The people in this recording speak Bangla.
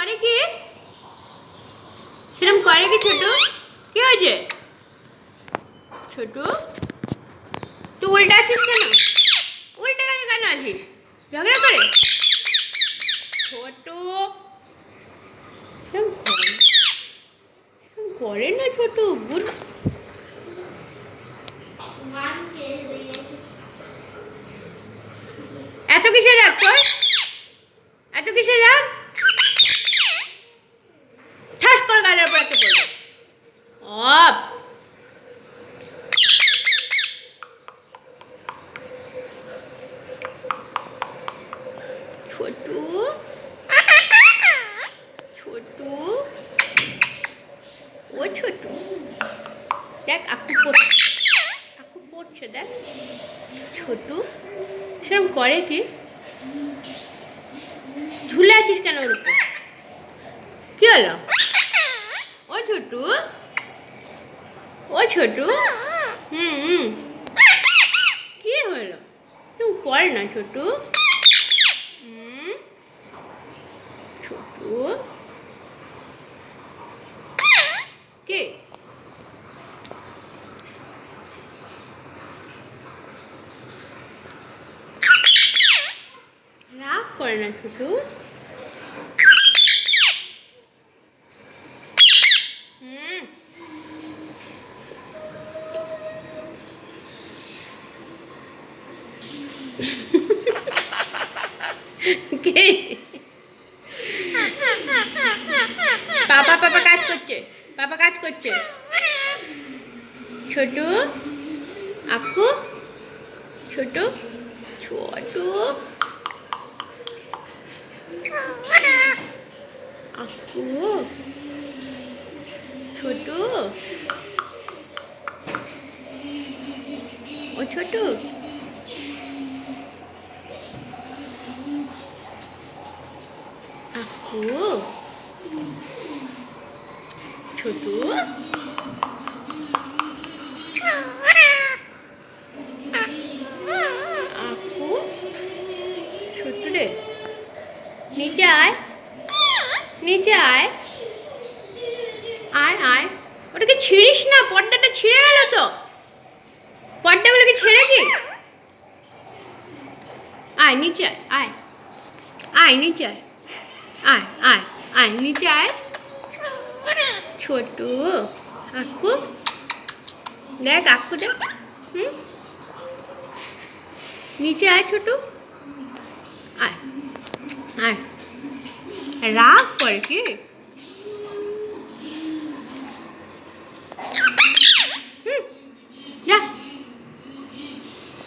করে কি? সেরকম করে কি ছোটু? কি হয়েছে ছোটু? তুই উল্টে আছিস কেন? উল্টে গেছে কেন আছিস? ঝগড়া করে? ছোটু করে না ছোটু। গুড। এত কিসের রাগ তোর? এত কিসের রাগ? ঠাস করে গালের উপর একটা পড়বে। অপ ছোটু ছোটু ও ছোটু দেখ আকু পড়ছে দেখ ছোটু সেরকম করে কি? ঝুলে আছিস কেন ওর উপর? কি হলো? ও ছোটু ও ছোটু কি হলো? তুই কর না ছোটু। ছোটু কে? রাগ করে না ছোটু। কে? পাপা কাজ করছে। ছোটু আকু ছোটু ছোটু আকু ছোটু ও ছোটু আকু ছোটু আকু ছোটু রে নিচে আয় আয় ওটাকে ছিঁড়িস না। পর্দাটা ছিঁড়ে গেল তো। পর্দাগুলোকে ছেড়ে কি? আয় নিচে আয় নিচে আয় নিচে আয় ছোটু আকু দেখ নিচে আয় ছোটু আয় রাগ করে কি?